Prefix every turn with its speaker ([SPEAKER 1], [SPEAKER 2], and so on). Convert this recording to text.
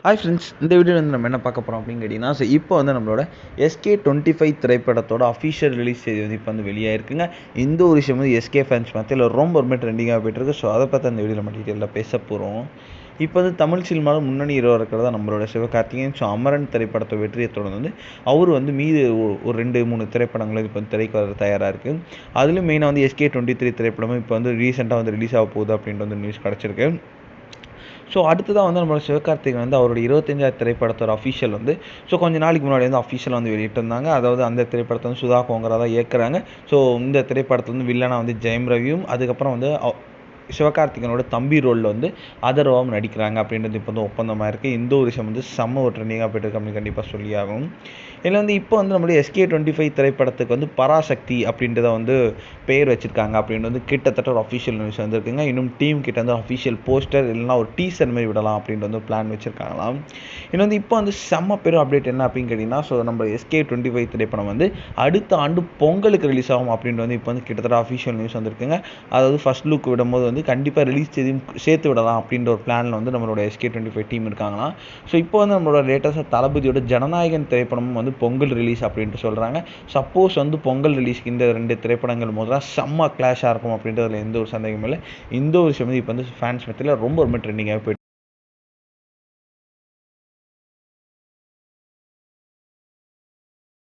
[SPEAKER 1] Hi friends, இந்த வீடியோவில் வந்து நம்ம என்ன பார்க்க போகிறோம் அப்படின்னு கேட்டிங்கன்னா, இப்போ வந்து நம்மளோட SK25 திரைப்படத்தோட அஃபிஷியல் ரிலீஸ் செய்தி வந்து இப்போ வந்து வெளியாயிருக்குங்க. இந்த ஒரு விஷயம் வந்து SK ஃபேன்ஸ் மத்தியில் ரொம்ப ட்ரெண்டிங்காக போயிட்டுருக்கு. ஸோ அதை பற்றி அந்த வீடியோவில் நம்ம டீட்டெயிலாக பேச போகிறோம். இப்போ வந்து தமிழ் சினிமாவில் முன்னணி ஹீரோவாக இருக்கிறதா நம்மளோட சிவகார்த்திகேயன். ஸோ அமரன் திரைப்படத்தை வெற்றியை தொடர்ந்து வந்து அவர் வந்து மீது ஒரு 2-3 திரைப்படங்களும் இப்போ வந்து திரைக்கு வர தயாராக இருக்குது. அதுலேயும் மெயினாக வந்து SK23 திரைப்படமும் இப்போ வந்து ரீசெண்டாக வந்து ரிலீஸ் ஆக போகுது அப்படின்ட்டு வந்து நியூஸ் கிடச்சிருக்கு. ஸோ அடுத்ததாக வந்து நம்மளோட சிவகார்த்திகேயன் வந்து அவருடைய 25வது திரைப்படத்தோட அஃபிஷியல் வந்து கொஞ்சம் நாளைக்கு முன்னாடி வந்து அஃபிஷியலாக வந்து வெளியிட்டிருந்தாங்க. அதாவது அந்த திரைப்படத்தை வந்து சுதா கோங்கரா தான் இயக்குறாங்க. ஸோ இந்த திரைப்படத்தில் வந்து வில்லனாக வந்து ஜெயம் ரவியும், அதுக்கப்புறம் வந்து சிவகார்த்திகேயனோட தம்பி ரோலில் வந்து அதர்வாவும் நடிக்கிறாங்க அப்படின்றது இப்போ வந்து ஒப்பந்தமாக இருக்குது. இந்த ஒரு விஷயம் வந்து செம்ம ஒரு ட்ரெண்டிங்காக போய்ட்டு இருக்கு அப்படின்னு கண்டிப்பாக சொல்லி ஆகும். இதில் வந்து இப்போ வந்து நம்மளுடைய SK25 திரைப்படத்துக்கு வந்து பராசக்தி அப்படின்றத வந்து பேர் வச்சுருக்காங்க அப்படின்னு வந்து கிட்டத்தட்ட ஒரு அஃபிஷியல் நியூஸ் வந்துருக்குங்க. இன்னும் டீம் கிட்ட வந்து அஃபிஷியல் போஸ்டர் இல்லைனா ஒரு டீசர் மாதிரி விடலாம் அப்படின்ட்டு வந்து பிளான் வச்சுருக்காங்களாம். இன்னும் வந்து இப்போ வந்து செம்ம பெரும் அப்டேட் என்ன அப்படின்னு கேட்டிங்கன்னா, நம்ம SK25 திரைப்படம் வந்து அடுத்த ஆண்டு பொங்கலுக்கு ரிலீஸ் ஆகும் அப்படின்ட்டு வந்து இப்போ வந்து கிட்டத்தட்ட அஃபிஷியல் நியூஸ் வந்திருக்குங்க. அதாவது ஃபர்ஸ்ட் லுக் விடும்போது வந்து கண்டிப்பாக ரிலீஸ் தேதியும் சேர்த்து விடலாம் அப்படின்ற ஒரு பிளானில் வந்து நம்மளோட SK25 டீம் இருக்காங்களாம். ஸோ இப்போ வந்து நம்மளோட லேட்டஸ்ட்டாக தளபதியோட ஜனநாயகன் திரைப்படமும் வந்து பொங்கல் ரிலீஸ் அப்படின்ட்டு சொல்கிறாங்க. சப்போஸ் வந்து பொங்கல் ரிலீஸ்க்கு இந்த 2 திரைப்படங்கள் முதல்ல செம்ம கிளாஷாக இருக்கும் அப்படின்றதுல எந்த ஒரு சந்தேகமும் இல்லை. இந்த ஒரு விஷயம் வந்து இப்போ வந்து ஃபேன்ஸ் மத்தியில் ரொம்ப ட்ரெண்டிங்காக போயிட்டு